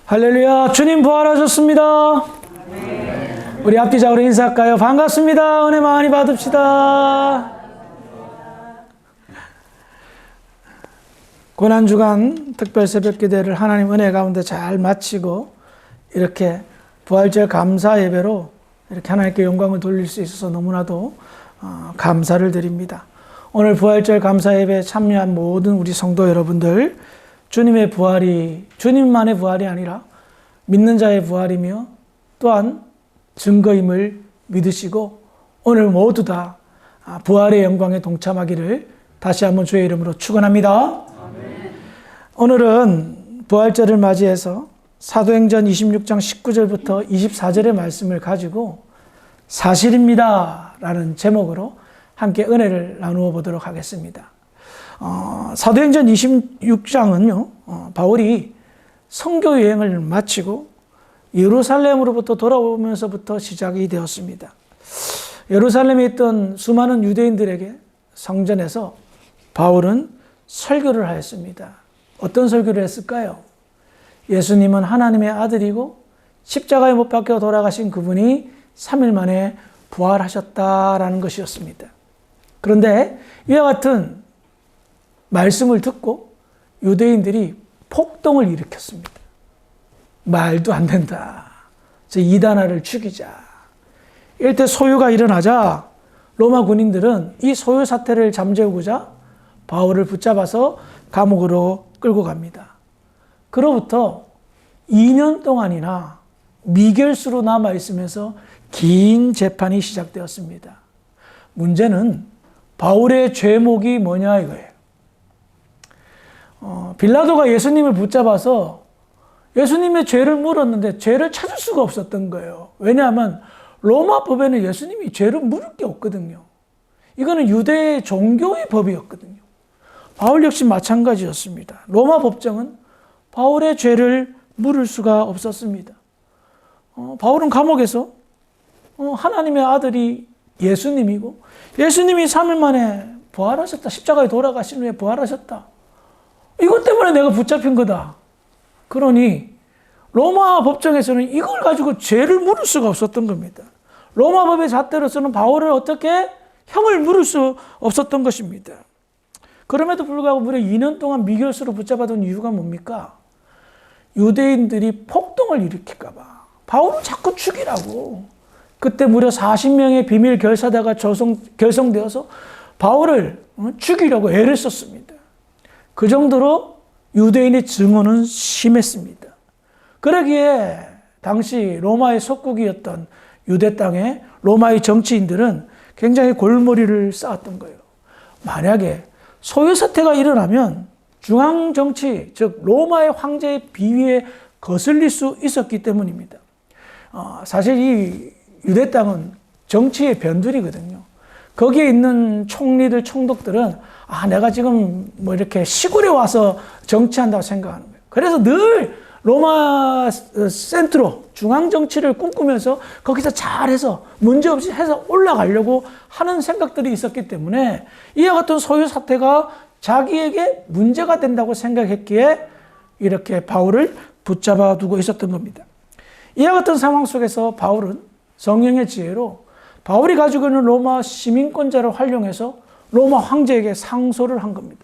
할렐루야, 주님 부활하셨습니다. 우리 앞뒤자으로 인사할까요? 반갑습니다. 은혜 많이 받읍시다. 고난주간 특별 새벽기도를 하나님 은혜 가운데 잘 마치고 이렇게 부활절 감사 예배로 이렇게 하나님께 영광을 돌릴 수 있어서 너무나도 감사를 드립니다. 오늘 부활절 감사 예배에 참여한 모든 우리 성도 여러분들, 주님의 부활이 주님만의 부활이 아니라 믿는 자의 부활이며 또한 증거임을 믿으시고 오늘 모두 다 부활의 영광에 동참하기를 다시 한번 주의 이름으로 축원합니다. 아멘. 오늘은 부활절을 맞이해서 사도행전 26장 19절부터 24절의 말씀을 가지고 사실입니다 라는 제목으로 함께 은혜를 나누어 보도록 하겠습니다. 사도행전 26장은요, 바울이 선교 여행을 마치고 예루살렘으로부터 돌아오면서부터 시작이 되었습니다. 예루살렘에 있던 수많은 유대인들에게 성전에서 바울은 설교를 하였습니다. 어떤 설교를 했을까요? 예수님은 하나님의 아들이고 십자가에 못 박혀 돌아가신 그분이 3일 만에 부활하셨다라는 것이었습니다. 그런데 이와 같은 말씀을 듣고 유대인들이 폭동을 일으켰습니다. 말도 안 된다. 저 이단아를 죽이자. 이때 소요가 일어나자 로마 군인들은 이 소요 사태를 잠재우고자 바울을 붙잡아서 감옥으로 끌고 갑니다. 그로부터 2년 동안이나 미결수로 남아있으면서 긴 재판이 시작되었습니다. 문제는 바울의 죄목이 뭐냐 이거예요. 빌라도가 예수님을 붙잡아서 예수님의 죄를 물었는데 죄를 찾을 수가 없었던 거예요. 왜냐하면 로마 법에는 예수님이 죄를 물을 게 없거든요. 이거는 유대의 종교의 법이었거든요. 바울 역시 마찬가지였습니다. 로마 법정은 바울의 죄를 물을 수가 없었습니다. 바울은 감옥에서 하나님의 아들이 예수님이고 예수님이 3일 만에 부활하셨다. 십자가에 돌아가신 후에 부활하셨다. 이것 때문에 내가 붙잡힌 거다. 그러니 로마 법정에서는 이걸 가지고 죄를 물을 수가 없었던 겁니다. 로마 법의 잣대로서는 바울을 어떻게 형을 물을 수 없었던 것입니다. 그럼에도 불구하고 무려 2년 동안 미결수로 붙잡아둔 이유가 뭡니까? 유대인들이 폭동을 일으킬까 봐. 바울을 자꾸 죽이라고. 그때 무려 40명의 비밀 결사대가 결성되어서 바울을 죽이려고 애를 썼습니다. 그 정도로 유대인의 증오는 심했습니다. 그러기에 당시 로마의 속국이었던 유대 땅에 로마의 정치인들은 굉장히 골머리를 쌓았던 거예요. 만약에 소요 사태가 일어나면 중앙 정치, 즉 로마의 황제의 비위에 거슬릴 수 있었기 때문입니다. 사실 이 유대 땅은 정치의 변두리거든요. 거기에 있는 총리들, 총독들은 내가 지금 뭐 이렇게 시골에 와서 정치한다고 생각하는 거예요. 그래서 늘 로마 센트로 중앙 정치를 꿈꾸면서 거기서 잘해서 문제없이 해서 올라가려고 하는 생각들이 있었기 때문에 이와 같은 소요 사태가 자기에게 문제가 된다고 생각했기에 이렇게 바울을 붙잡아 두고 있었던 겁니다. 이와 같은 상황 속에서 바울은 성령의 지혜로 바울이 가지고 있는 로마 시민권자를 활용해서 로마 황제에게 상소를 한 겁니다.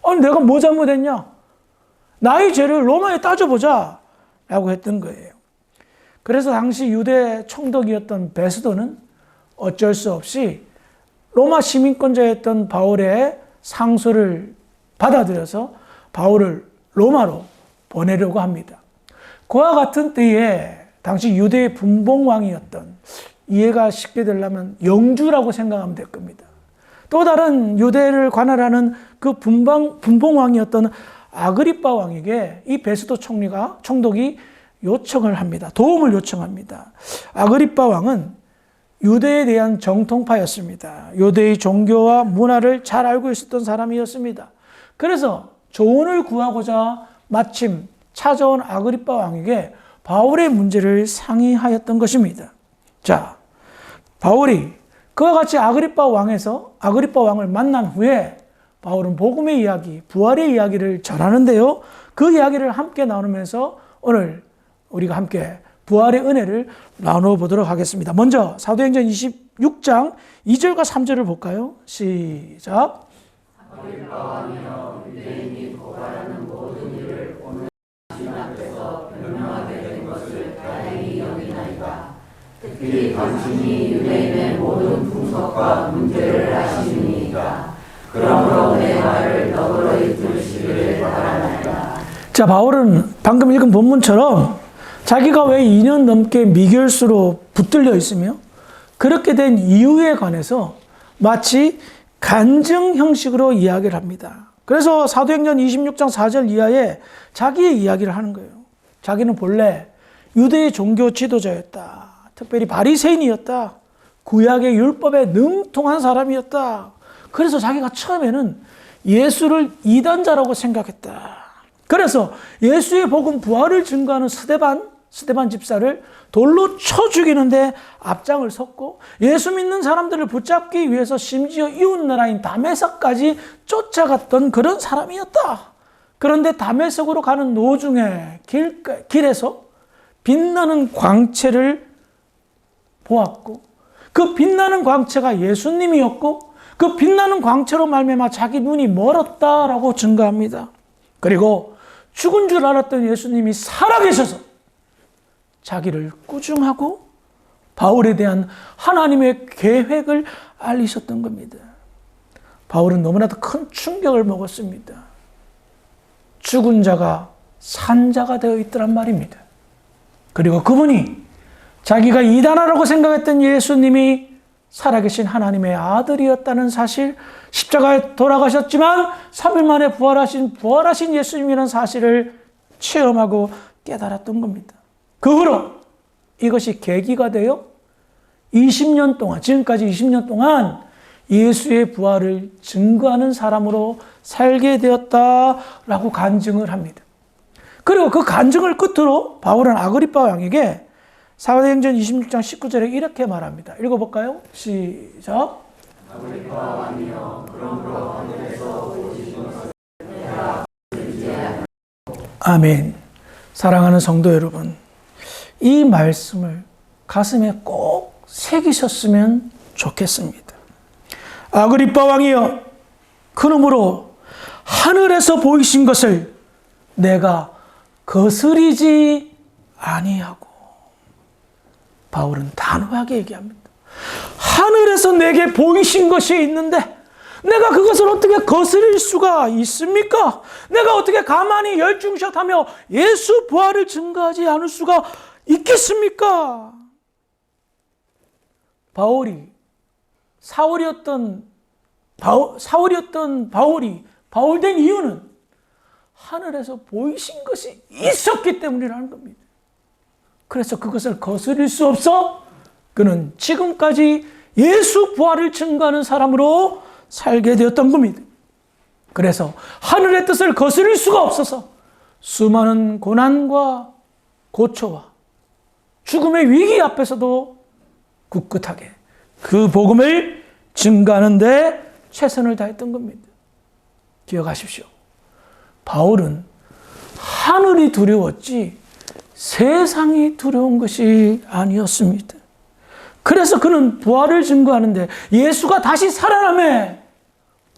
아니 내가 뭐 잘못했냐? 나의 죄를 로마에 따져보자 라고 했던 거예요. 그래서 당시 유대 총독이었던 베스도는 어쩔 수 없이 로마 시민권자였던 바울의 상소를 받아들여서 바울을 로마로 보내려고 합니다. 그와 같은 때에 당시 유대의 분봉왕이었던, 이해가 쉽게 되려면 영주라고 생각하면 될 겁니다. 또 다른 유대를 관할하는 그 분봉왕이었던 아그리빠 왕에게 이 베스도 총독이 요청을 합니다. 도움을 요청합니다. 아그리빠 왕은 유대에 대한 정통파였습니다. 유대의 종교와 문화를 잘 알고 있었던 사람이었습니다. 그래서 조언을 구하고자 마침 찾아온 아그리빠 왕에게 바울의 문제를 상의하였던 것입니다. 자, 바울이 그와 같이 아그리빠 왕을 만난 후에 바울은 복음의 이야기, 부활의 이야기를 전하는데요. 그 이야기를 함께 나누면서 오늘 우리가 함께 부활의 은혜를 나누어 보도록 하겠습니다. 먼저 사도행전 26장 2절과 3절을 볼까요? 시작. 특히 당신이 유대인의 모든 풍속과 문제를 아시니까 그러므로 내 말을 너그러이 들으시기를 바랍니다. 자, 바울은 방금 읽은 본문처럼 자기가 왜 2년 넘게 미결수로 붙들려 있으며 그렇게 된 이유에 관해서 마치 간증 형식으로 이야기를 합니다. 그래서 사도행전 26장 4절 이하에 자기의 이야기를 하는 거예요. 자기는 본래 유대의 종교 지도자였다. 특별히 바리새인이었다. 구약의 율법에 능통한 사람이었다. 그래서 자기가 처음에는 예수를 이단자라고 생각했다. 그래서 예수의 복음 부활을 증거하는 스데반 집사를 돌로 쳐 죽이는데 앞장을 섰고 예수 믿는 사람들을 붙잡기 위해서 심지어 이웃나라인 다메섹까지 쫓아갔던 그런 사람이었다. 그런데 다메섹으로 가는 노중에 길에서 빛나는 광채를 보았고 그 빛나는 광채가 예수님이었고 그 빛나는 광채로 말미암아 자기 눈이 멀었다라고 증거합니다. 그리고 죽은 줄 알았던 예수님이 살아계셔서 자기를 꾸중하고 바울에 대한 하나님의 계획을 알리셨던 겁니다. 바울은 너무나도 큰 충격을 먹었습니다. 죽은 자가 산 자가 되어 있더란 말입니다. 그리고 그분이 자기가 이단하라고 생각했던 예수님이 살아계신 하나님의 아들이었다는 사실, 십자가에 돌아가셨지만 3일 만에 부활하신 예수님이라는 사실을 체험하고 깨달았던 겁니다. 그 후로 이것이 계기가 되어 20년 동안, 지금까지 20년 동안 예수의 부활을 증거하는 사람으로 살게 되었다라고 간증을 합니다. 그리고 그 간증을 끝으로 바울은 아그리파 왕에게 사도행전 26장 19절에 이렇게 말합니다. 읽어볼까요? 시작. 아그리파 왕이여, 그러므로 하늘에서 오신 것을 내가 아멘. 사랑하는 성도 여러분, 이 말씀을 가슴에 꼭 새기셨으면 좋겠습니다. 아그리파 왕이여, 그러므로 하늘에서 보이신 것을 내가 거스리지 아니하고. 바울은 단호하게 얘기합니다. 하늘에서 내게 보이신 것이 있는데 내가 그것을 어떻게 거스릴 수가 있습니까? 내가 어떻게 가만히 열중샷하며 예수 부활을 증거하지 않을 수가 있겠습니까? 사울이었던 바울이 바울된 이유는 하늘에서 보이신 것이 있었기 때문이라는 겁니다. 그래서 그것을 거스릴 수 없어 그는 지금까지 예수 부활을 증거하는 사람으로 살게 되었던 겁니다. 그래서 하늘의 뜻을 거스릴 수가 없어서 수많은 고난과 고초와 죽음의 위기 앞에서도 굳굳하게 그 복음을 증거하는 데 최선을 다했던 겁니다. 기억하십시오. 바울은 하늘이 두려웠지 세상이 두려운 것이 아니었습니다. 그래서 그는 부활을 증거하는데 예수가 다시 살아남에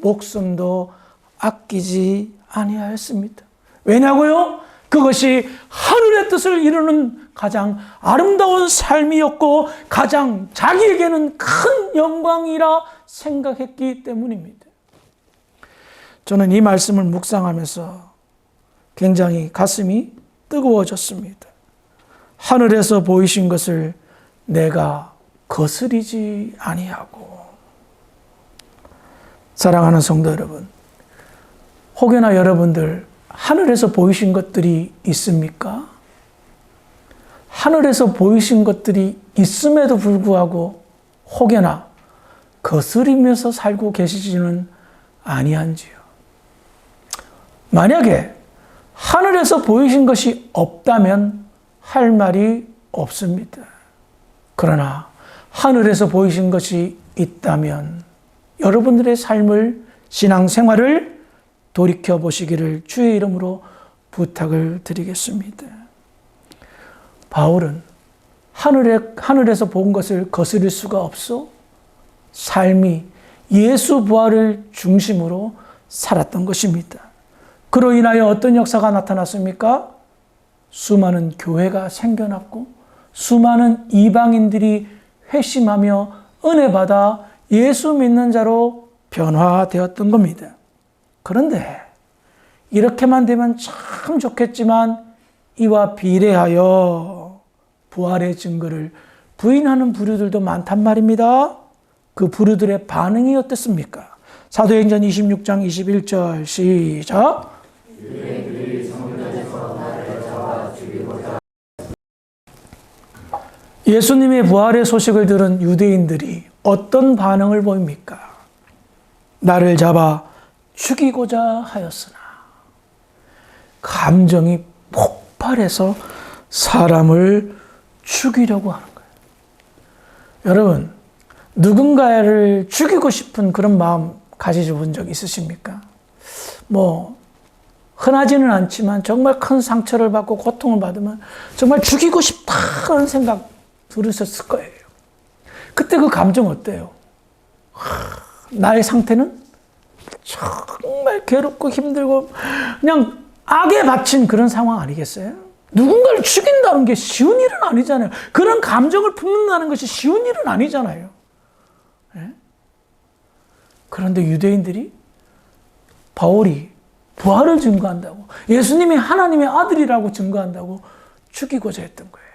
목숨도 아끼지 아니하였습니다. 왜냐고요? 그것이 하늘의 뜻을 이루는 가장 아름다운 삶이었고 가장 자기에게는 큰 영광이라 생각했기 때문입니다. 저는 이 말씀을 묵상하면서 굉장히 가슴이 뜨거워졌습니다. 하늘에서 보이신 것을 내가 거스리지 아니하고. 사랑하는 성도 여러분, 혹여나 여러분들 하늘에서 보이신 것들이 있습니까? 하늘에서 보이신 것들이 있음에도 불구하고 혹여나 거스리면서 살고 계시지는 아니한지요. 만약에 하늘에서 보이신 것이 없다면 할 말이 없습니다. 그러나 하늘에서 보이신 것이 있다면 여러분들의 삶을, 신앙생활을 돌이켜 보시기를 주의 이름으로 부탁을 드리겠습니다. 바울은 하늘에서 본 것을 거스릴 수가 없어 삶이 예수 부활을 중심으로 살았던 것입니다. 그로 인하여 어떤 역사가 나타났습니까? 수많은 교회가 생겨났고 수많은 이방인들이 회심하며 은혜 받아 예수 믿는 자로 변화되었던 겁니다. 그런데 이렇게만 되면 참 좋겠지만 이와 비례하여 부활의 증거를 부인하는 부류들도 많단 말입니다. 그 부류들의 반응이 어떻습니까? 사도행전 26장 21절 시작. 예수님의 부활의 소식을 들은 유대인들이 어떤 반응을 보입니까? 나를 잡아 죽이고자 하였으나 감정이 폭발해서 사람을 죽이려고 하는 거예요. 여러분, 누군가를 죽이고 싶은 그런 마음 가지셔 본 적 있으십니까? 흔하지는 않지만 정말 큰 상처를 받고 고통을 받으면 정말 죽이고 싶다는 생각 들으셨을 거예요. 그때 그 감정 어때요? 나의 상태는 정말 괴롭고 힘들고 그냥 악에 바친 그런 상황 아니겠어요? 누군가를 죽인다는 게 쉬운 일은 아니잖아요. 그런 감정을 품는다는 것이 쉬운 일은 아니잖아요. 네? 그런데 유대인들이 바울이 부활을 증거한다고, 예수님이 하나님의 아들이라고 증거한다고 죽이고자 했던 거예요.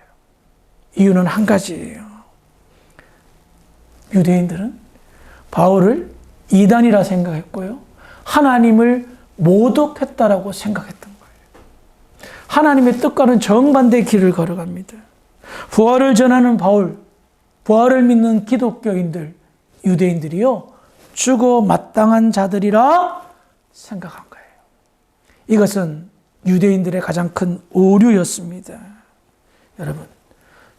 이유는 한 가지예요. 유대인들은 바울을 이단이라 생각했고요. 하나님을 모독했다라고 생각했던 거예요. 하나님의 뜻과는 정반대의 길을 걸어갑니다. 부활을 전하는 바울, 부활을 믿는 기독교인들, 유대인들이요, 죽어 마땅한 자들이라 생각한 거예요. 이것은 유대인들의 가장 큰 오류였습니다. 여러분,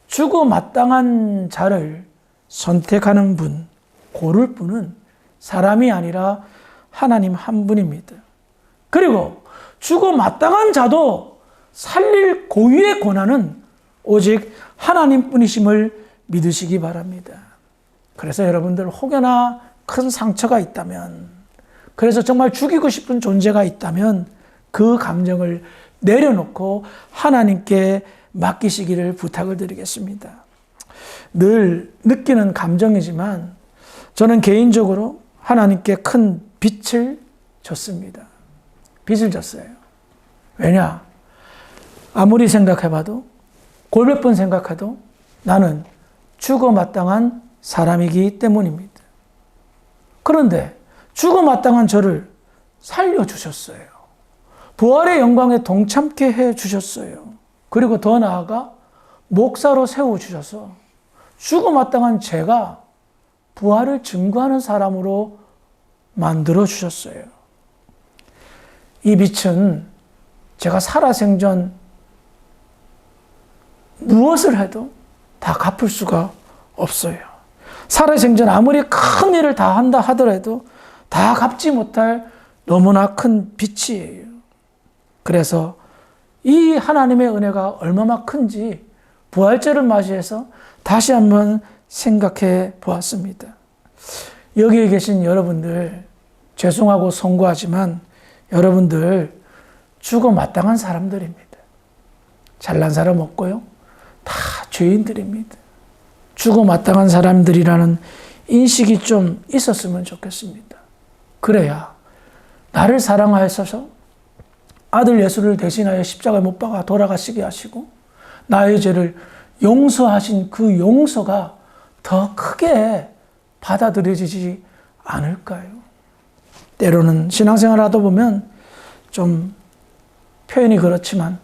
죽어 마땅한 자를 선택하는 분, 고를 분은 사람이 아니라 하나님 한 분입니다. 그리고 죽어 마땅한 자도 살릴 고유의 권한은 오직 하나님 뿐이심을 믿으시기 바랍니다. 그래서 여러분들 혹여나 큰 상처가 있다면, 그래서 정말 죽이고 싶은 존재가 있다면 그 감정을 내려놓고 하나님께 맡기시기를 부탁을 드리겠습니다. 늘 느끼는 감정이지만 저는 개인적으로 하나님께 큰 빚을 졌습니다. 빚을 졌어요. 왜냐? 아무리 생각해봐도, 골몇 번 생각해도 나는 죽어 마땅한 사람이기 때문입니다. 그런데 죽어 마땅한 저를 살려주셨어요. 부활의 영광에 동참케 해주셨어요. 그리고 더 나아가 목사로 세워주셔서 죽어 마땅한 제가 부활을 증거하는 사람으로 만들어주셨어요. 이 빛은 제가 살아생전 무엇을 해도 다 갚을 수가 없어요. 살아생전 아무리 큰 일을 다 한다 하더라도 다 갚지 못할 너무나 큰 빚이에요. 그래서 이 하나님의 은혜가 얼마나 큰지 부활절을 맞이해서 다시 한번 생각해 보았습니다. 여기에 계신 여러분들, 죄송하고 송구하지만 여러분들 죽어 마땅한 사람들입니다. 잘난 사람 없고요. 다 죄인들입니다. 죽어 마땅한 사람들이라는 인식이 좀 있었으면 좋겠습니다. 그래야 나를 사랑하셔서 아들 예수를 대신하여 십자가에 못 박아 돌아가시게 하시고 나의 죄를 용서하신 그 용서가 더 크게 받아들여지지 않을까요? 때로는 신앙생활 하다 보면 좀 표현이 그렇지만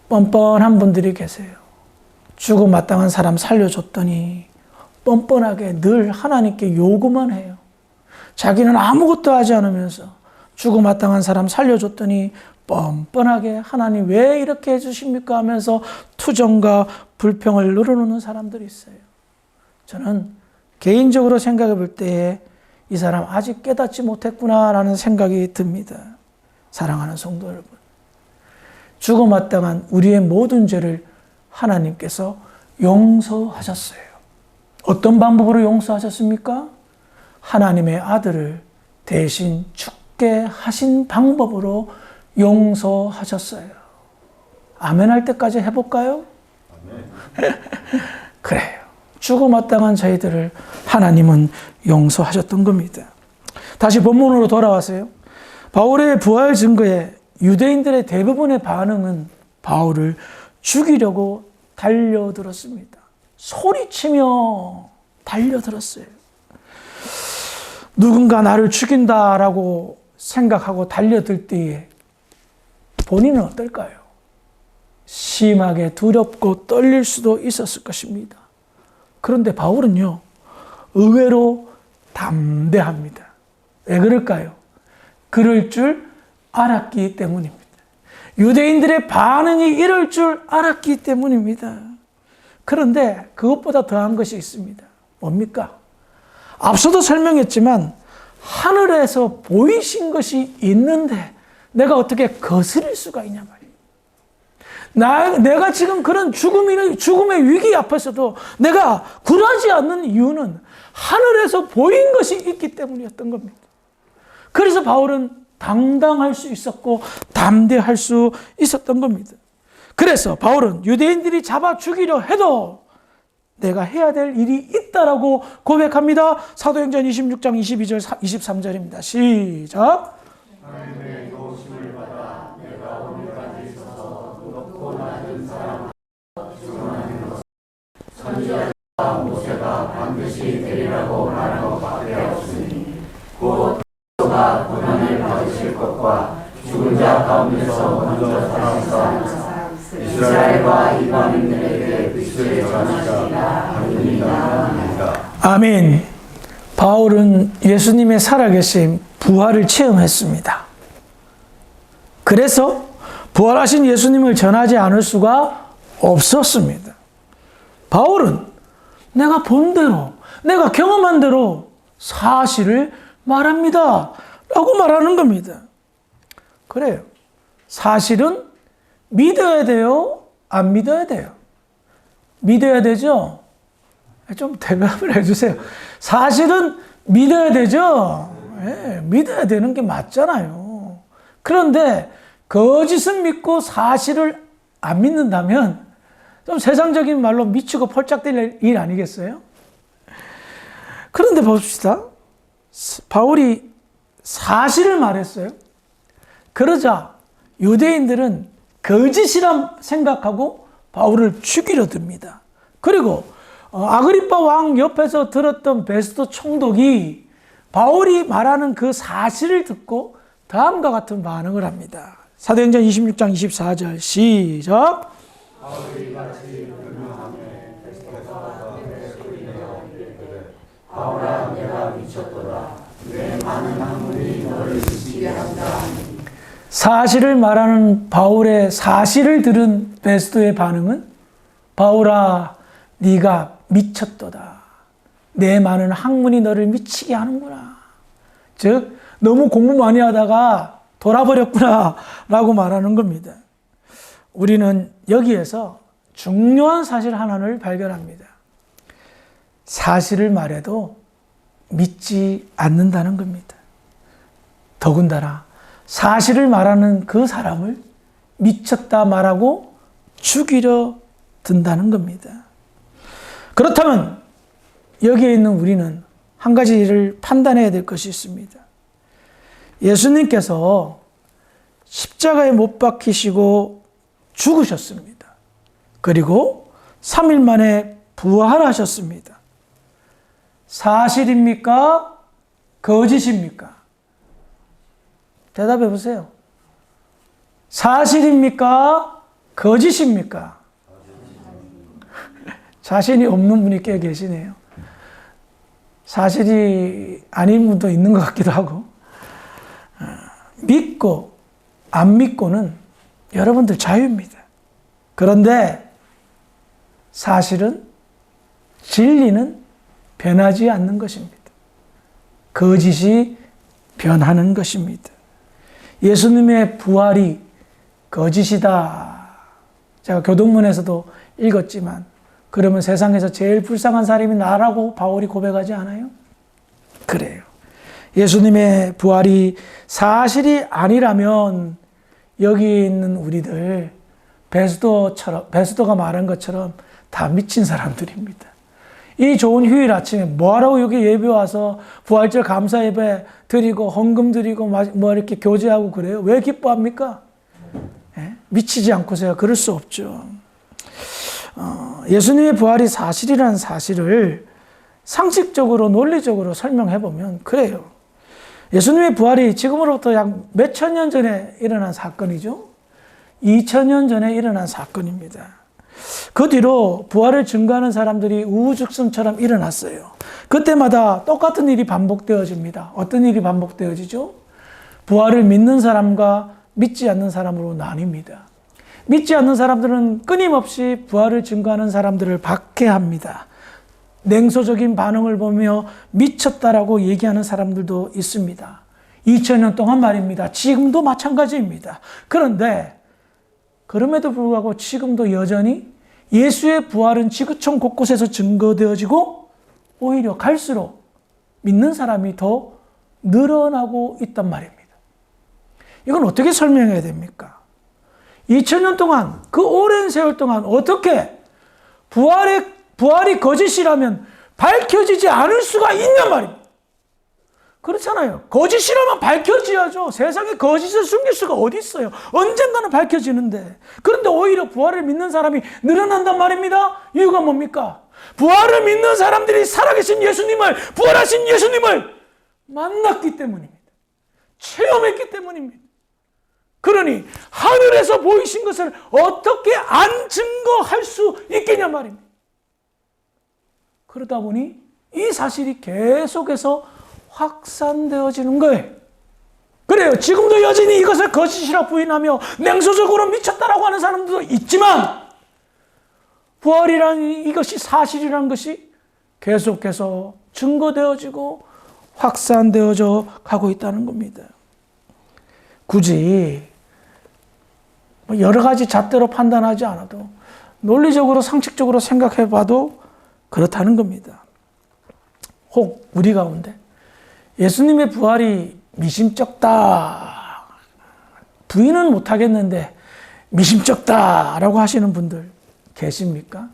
뻔뻔한 분들이 계세요. 죽어 마땅한 사람 살려줬더니 뻔뻔하게 늘 하나님께 요구만 해요. 자기는 아무것도 하지 않으면서 죽어 마땅한 사람 살려줬더니 뻔뻔하게 하나님 왜 이렇게 해주십니까 하면서 투정과 불평을 늘어놓는 사람들이 있어요. 저는 개인적으로 생각해 볼 때에 이 사람 아직 깨닫지 못했구나라는 생각이 듭니다. 사랑하는 성도 여러분, 죽어 마땅한 우리의 모든 죄를 하나님께서 용서하셨어요. 어떤 방법으로 용서하셨습니까? 하나님의 아들을 대신 죽게 하신 방법으로 용서하셨어요. 아멘 할 때까지 해볼까요? 그래요. 죽어 마땅한 저희들을 하나님은 용서하셨던 겁니다. 다시 본문으로 돌아와서요. 바울의 부활 증거에 유대인들의 대부분의 반응은 바울을 죽이려고 달려들었습니다. 소리치며 달려들었어요. 누군가 나를 죽인다라고 생각하고 달려들 때에 본인은 어떨까요? 심하게 두렵고 떨릴 수도 있었을 것입니다. 그런데 바울은요, 의외로 담대합니다. 왜 그럴까요? 그럴 줄 알았기 때문입니다. 유대인들의 반응이 이럴 줄 알았기 때문입니다. 그런데 그것보다 더한 것이 있습니다. 뭡니까? 앞서도 설명했지만 하늘에서 보이신 것이 있는데 내가 어떻게 거스릴 수가 있냐 말이에요. 내가 지금 그런 죽음의 위기 앞에서도 내가 굴하지 않는 이유는 하늘에서 보인 것이 있기 때문이었던 겁니다. 그래서 바울은 당당할 수 있었고 담대할 수 있었던 겁니다. 그래서 바울은 유대인들이 잡아 죽이려 해도 내가 해야 될 일이 있다라고 고백합니다. 사도행전 26장 22절 23절입니다. 시작. 하나님의 도우심을 받아 내가 오늘까지 있어서 높고 낮은 사람 주문하는 것 선지자와 모세가 반드시 되리라고 말한 것밖에 없으니 곧 그리스도가 고난을 받으실 것과 죽은 자 가운데서 먼저 살아서 이스라엘과 이방인들에게 빛을 전하시리라 하느니라. 아멘. 바울은 예수님의 살아계심 부활을 체험했습니다. 그래서 부활하신 예수님을 전하지 않을 수가 없었습니다. 바울은 내가 본 대로, 내가 경험한 대로 사실을 말합니다. 라고 말하는 겁니다. 그래요. 사실은 믿어야 돼요? 안 믿어야 돼요? 믿어야 되죠? 좀 대답을 해주세요. 사실은 믿어야 되죠? 네, 믿어야 되는 게 맞잖아요. 그런데 거짓은 믿고 사실을 안 믿는다면 좀 세상적인 말로 미치고 펄짝 뛸 일 아니겠어요? 그런데 봅시다. 바울이 사실을 말했어요. 그러자 유대인들은 거짓이라 생각하고 바울을 죽이려 듭니다. 그리고 아그리파 왕 옆에서 들었던 베스도 총독이 바울이 말하는 그 사실을 듣고 다음과 같은 반응을 합니다. 사도행전 26장 24절 시작. 바울이 같이 불명함에 베스도가 내게 소리내어 이르되 바울아 내가 미쳤도다. 내 많은 학문이 너를 미치게 한다. 사실을 말하는 바울의 사실을 들은 베스도의 반응은 바울아 네가 미쳤도다. 내 많은 학문이 너를 미치게 하는구나. 즉 너무 공부 많이 하다가 돌아버렸구나 라고 말하는 겁니다. 우리는 여기에서 중요한 사실 하나를 발견합니다. 사실을 말해도 믿지 않는다는 겁니다. 더군다나 사실을 말하는 그 사람을 미쳤다 말하고 죽이려 든다는 겁니다. 그렇다면 여기에 있는 우리는 한 가지를 판단해야 될 것이 있습니다. 예수님께서 십자가에 못 박히시고 죽으셨습니다. 그리고 3일 만에 부활하셨습니다. 사실입니까? 거짓입니까? 대답해 보세요. 사실입니까? 거짓입니까? 자신이 없는 분이 꽤 계시네요. 사실이 아닌 분도 있는 것 같기도 하고. 믿고 안 믿고는 여러분들 자유입니다. 그런데 사실은 진리는 변하지 않는 것입니다. 거짓이 변하는 것입니다. 예수님의 부활이 거짓이다. 제가 교동문에서도 읽었지만 그러면 세상에서 제일 불쌍한 사람이 나라고 바울이 고백하지 않아요? 그래요. 예수님의 부활이 사실이 아니라면 여기 있는 우리들 베스도가 말한 것처럼 다 미친 사람들입니다. 이 좋은 휴일 아침에 뭐하라고 여기 예배 와서 부활절 감사 예배 드리고 헌금 드리고 뭐 이렇게 교제하고 그래요? 왜 기뻐합니까? 미치지 않고서야 그럴 수 없죠. 예수님의 부활이 사실이라는 사실을 상식적으로 논리적으로 설명해 보면 그래요. 예수님의 부활이 지금으로부터 약 몇천 년 전에 일어난 사건이죠. 2000년 전에 일어난 사건입니다. 그 뒤로 부활을 증거하는 사람들이 우후죽순처럼 일어났어요. 그때마다 똑같은 일이 반복되어집니다. 어떤 일이 반복되어지죠? 부활을 믿는 사람과 믿지 않는 사람으로 나뉩니다. 믿지 않는 사람들은 끊임없이 부활을 증거하는 사람들을 박해합니다. 냉소적인 반응을 보며 미쳤다라고 얘기하는 사람들도 있습니다. 2000년 동안 말입니다. 지금도 마찬가지입니다. 그런데 그럼에도 불구하고 지금도 여전히 예수의 부활은 지구촌 곳곳에서 증거되어지고 오히려 갈수록 믿는 사람이 더 늘어나고 있단 말입니다. 이건 어떻게 설명해야 됩니까? 2000년 동안, 그 오랜 세월 동안 어떻게 부활이 거짓이라면 밝혀지지 않을 수가 있냔 말입니다. 그렇잖아요. 거짓이라면 밝혀져야죠. 세상에 거짓을 숨길 수가 어디 있어요. 언젠가는 밝혀지는데. 그런데 오히려 부활을 믿는 사람이 늘어난단 말입니다. 이유가 뭡니까? 부활을 믿는 사람들이 살아계신 예수님을, 부활하신 예수님을 만났기 때문입니다. 체험했기 때문입니다. 그러니 하늘에서 보이신 것을 어떻게 안 증거할 수 있겠냐 말입니다. 그러다 보니 이 사실이 계속해서 확산되어지는 거예요. 그래요. 지금도 여전히 이것을 거짓이라 부인하며 냉소적으로 미쳤다라고 하는 사람들도 있지만 부활이라는 이것이 사실이라는 것이 계속해서 증거되어지고 확산되어져 가고 있다는 겁니다. 굳이 여러 가지 잣대로 판단하지 않아도 논리적으로 상식적으로 생각해 봐도 그렇다는 겁니다. 혹 우리 가운데 예수님의 부활이 미심쩍다, 부인은 못하겠는데 미심쩍다라고 하시는 분들 계십니까?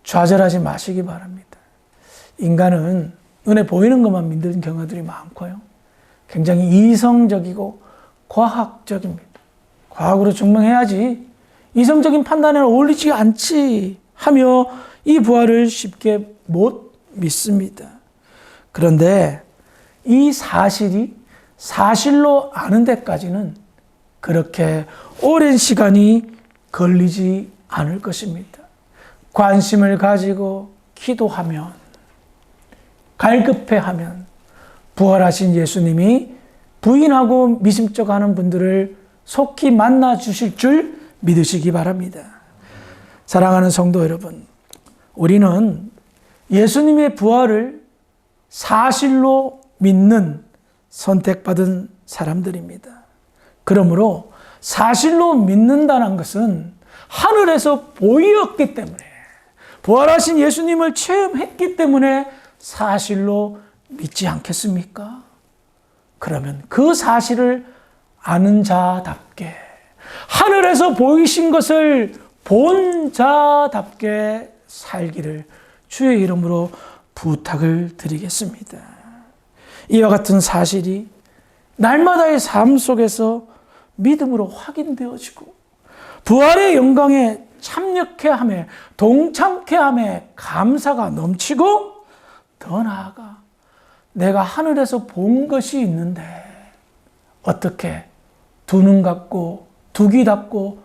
좌절하지 마시기 바랍니다. 인간은 눈에 보이는 것만 믿는 경우들이 많고요. 굉장히 이성적이고 과학적입니다. 과학으로 증명해야지 이성적인 판단에는 어울리지 않지 하며 이 부활을 쉽게 못 믿습니다. 그런데 이 사실이 사실로 아는 데까지는 그렇게 오랜 시간이 걸리지 않을 것입니다. 관심을 가지고 기도하면, 갈급해하면 부활하신 예수님이 부인하고 미심쩍어하는 분들을 속히 만나 주실 줄 믿으시기 바랍니다. 사랑하는 성도 여러분, 우리는 예수님의 부활을 사실로 믿는 선택받은 사람들입니다. 그러므로 사실로 믿는다는 것은 하늘에서 보였기 때문에, 부활하신 예수님을 체험했기 때문에 사실로 믿지 않겠습니까? 그러면 그 사실을 아는 자답게, 하늘에서 보이신 것을 본 자답게 살기를 주의 이름으로 부탁을 드리겠습니다. 이와 같은 사실이 날마다의 삶 속에서 믿음으로 확인되어지고 부활의 영광에 참여케 동참케 감사가 넘치고 더 나아가 내가 하늘에서 본 것이 있는데 어떻게 두 눈 감고 두 귀 닫고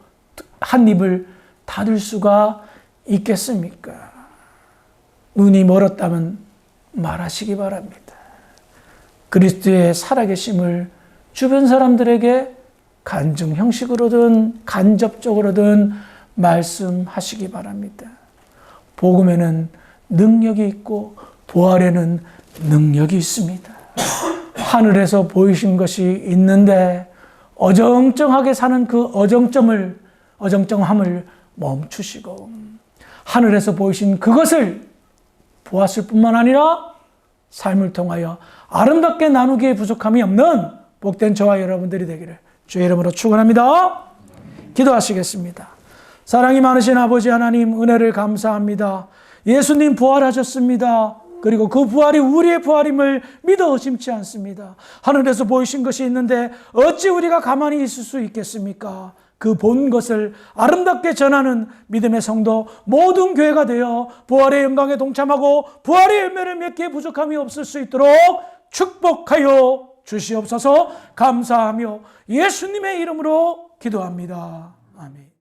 한 입을 닫을 수가 있겠습니까? 눈이 멀었다면 말하시기 바랍니다. 그리스도의 살아계심을 주변 사람들에게 간증 형식으로든 간접적으로든 말씀하시기 바랍니다. 복음에는 능력이 있고 부활에는 능력이 있습니다. 하늘에서 보이신 것이 있는데 어정쩡하게 사는 그 어정쩡함을 멈추시고 하늘에서 보이신 그것을 보았을 뿐만 아니라 삶을 통하여 아름답게 나누기에 부족함이 없는 복된 저와 여러분들이 되기를 주의 이름으로 축원합니다. 기도하시겠습니다. 사랑이 많으신 아버지 하나님, 은혜를 감사합니다. 예수님 부활하셨습니다. 그리고 그 부활이 우리의 부활임을 믿어 의심치 않습니다. 하늘에서 보이신 것이 있는데 어찌 우리가 가만히 있을 수 있겠습니까? 그 본 것을 아름답게 전하는 믿음의 성도 모든 교회가 되어 부활의 영광에 동참하고 부활의 열매를 맺기에 부족함이 없을 수 있도록 축복하여 주시옵소서. 감사하며 예수님의 이름으로 기도합니다. 아멘.